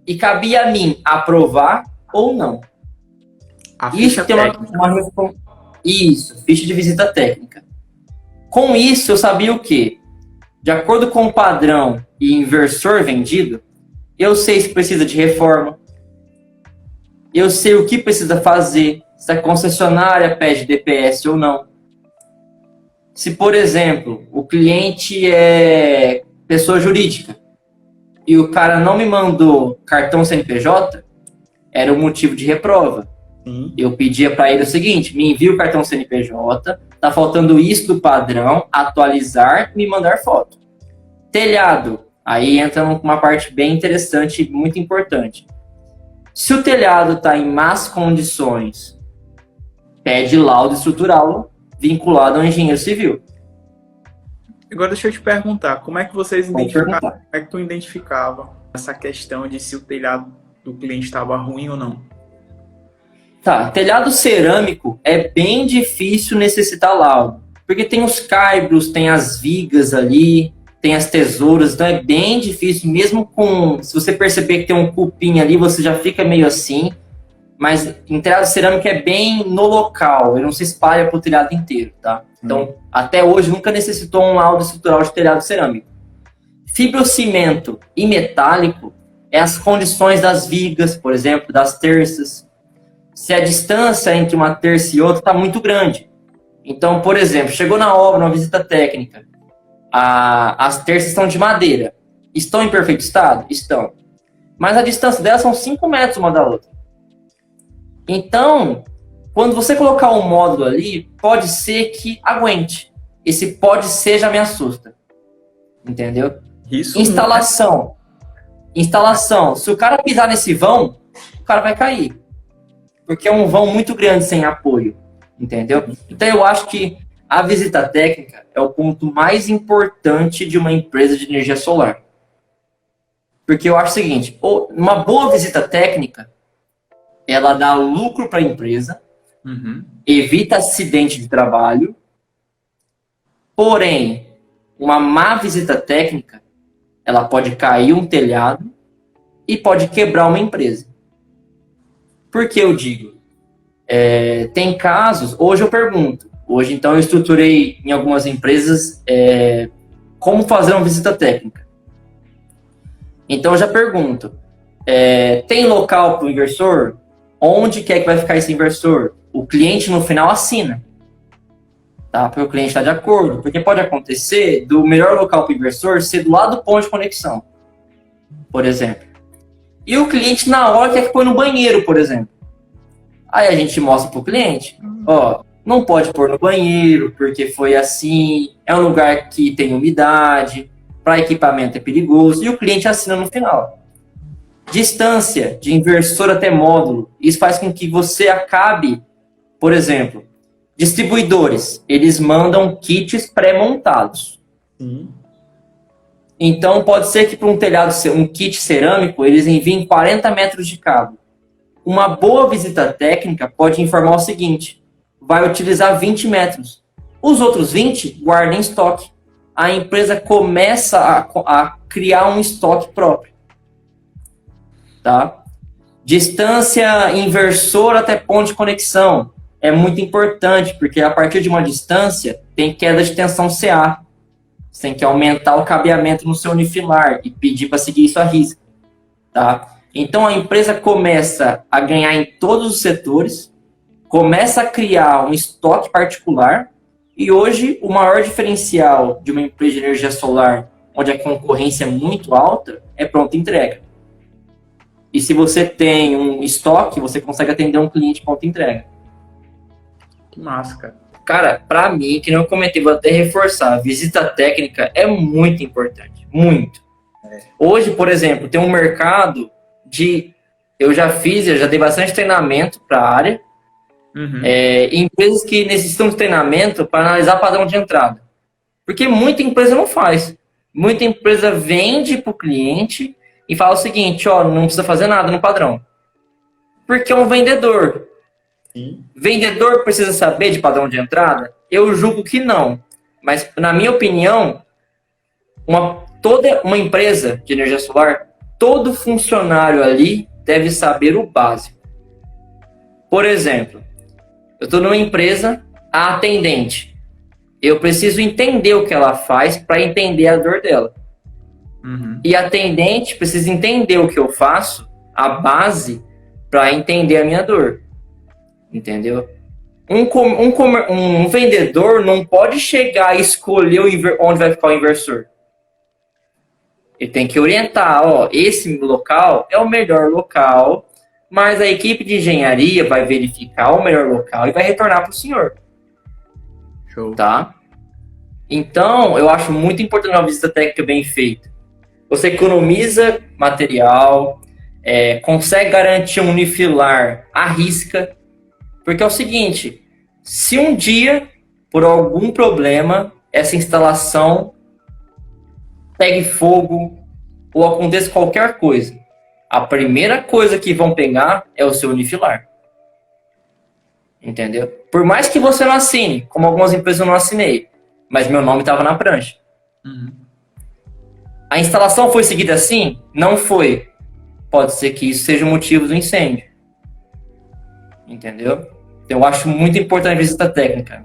e cabia a mim aprovar ou não. A ficha Isso tem técnica. Isso, ficha de visita técnica. Com isso, eu sabia o quê? De acordo com o padrão e inversor vendido, eu sei se precisa de reforma, eu sei o que precisa fazer, se a concessionária pede DPS ou não. Se, por exemplo, o cliente é pessoa jurídica e o cara não me mandou cartão CNPJ, era um motivo de reprova. Sim. Eu pedia para ele o seguinte: me envia o cartão CNPJ, tá faltando isso do padrão, atualizar e me mandar foto. Telhado, aí entra uma parte bem interessante e muito importante. Se o telhado está em más condições, pede laudo estrutural vinculado ao engenheiro civil. Agora deixa eu te perguntar, como é que vocês Pode identificavam, perguntar. como é que tu identificava essa questão de se o telhado do cliente estava ruim ou não? Tá, telhado cerâmico é bem difícil necessitar laudo, porque tem os caibros, tem as vigas ali, tem as tesouras, então é bem difícil, mesmo com, se você perceber que tem um cupim ali, você já fica meio assim, mas em telhado cerâmico é bem no local, ele não se espalha para o telhado inteiro, tá? Então, até hoje, nunca necessitou um laudo estrutural de telhado cerâmico. Fibrocimento e metálico é as condições das vigas, por exemplo, das terças. Se a distância entre uma terça e outra está muito grande. Então, por exemplo, chegou na obra, uma visita técnica, as terças estão de madeira. Estão em perfeito estado? Estão. Mas a distância delas são 5 metros uma da outra. Então, quando você colocar um módulo ali, pode ser que aguente. Esse pode ser já me assusta. Entendeu? Isso Instalação. Instalação. Se o cara pisar nesse vão, o cara vai cair. Porque é um vão muito grande sem apoio. Entendeu? Então eu acho que a visita técnica é o ponto mais importante de uma empresa de energia solar. Porque eu acho o seguinte, uma boa visita técnica, ela dá lucro para a empresa, evita acidente de trabalho, porém, uma má visita técnica, ela pode cair um telhado e pode quebrar uma empresa. Por que eu digo? Tem casos, hoje eu pergunto, hoje então eu estruturei em algumas empresas como fazer uma visita técnica. Então eu já pergunto, tem local para o inversor? Onde quer que vai ficar esse inversor? O cliente no final assina. Tá? Porque o cliente está de acordo. Porque pode acontecer do melhor local para o inversor ser do lado do ponto de conexão, por exemplo. E o cliente na hora quer que põe no banheiro, por exemplo. Aí a gente mostra para o cliente, ó, não pode pôr no banheiro, porque foi assim, é um lugar que tem umidade, para equipamento é perigoso, e o cliente assina no final. Distância de inversor até módulo, isso faz com que você acabe, por exemplo, distribuidores, eles mandam kits pré-montados. Então pode ser que para um telhado, um kit cerâmico, eles enviem 40 metros de cabo. Uma boa visita técnica pode informar o seguinte, vai utilizar 20 metros. Os outros 20, guarda em estoque. A empresa começa a criar um estoque próprio. Tá? Distância inversor até ponto de conexão. É muito importante, porque a partir de uma distância, tem queda de tensão CA. Você tem que aumentar o cabeamento no seu unifilar e pedir para seguir isso à risca. Tá? Então a empresa começa a ganhar em todos os setores, começa a criar um estoque particular, e hoje o maior diferencial de uma empresa de energia solar, onde a concorrência é muito alta, é pronta entrega. E se você tem um estoque, você consegue atender um cliente pronta entrega. Que massa, cara. Cara, pra mim, que não comentei, vou até reforçar, a visita técnica é muito importante, muito. Hoje, por exemplo, tem um mercado eu já dei bastante treinamento para a área, empresas que necessitam de treinamento para analisar padrão de entrada. Porque muita empresa não faz. Muita empresa vende para o cliente e fala o seguinte, ó, não precisa fazer nada no padrão. Porque é um vendedor. Vendedor precisa saber de padrão de entrada? Eu julgo que não. Mas, na minha opinião, toda uma empresa de energia solar todo funcionário ali deve saber o básico. Por exemplo, eu estou numa empresa, a atendente. Eu preciso entender o que ela faz para entender a dor dela. E a atendente precisa entender o que eu faço, a base, para entender a minha dor. Entendeu? Um vendedor não pode chegar e escolher onde vai ficar o inversor. Ele tem que orientar, ó, esse local é o melhor local, mas a equipe de engenharia vai verificar o melhor local e vai retornar para o senhor. Show. Tá? Então, eu acho muito importante uma visita técnica bem feita. Você economiza material, consegue garantir um unifilar à risca, porque é o seguinte, se um dia, por algum problema, essa instalação pegue fogo ou aconteça qualquer coisa, a primeira coisa que vão pegar é o seu unifilar. Entendeu? Por mais que você não assine, como algumas empresas eu não assinei, mas meu nome estava na prancha. A instalação foi seguida assim? Não foi. Pode ser que isso seja o motivo do incêndio. Entendeu? Então, eu acho muito importante a visita técnica.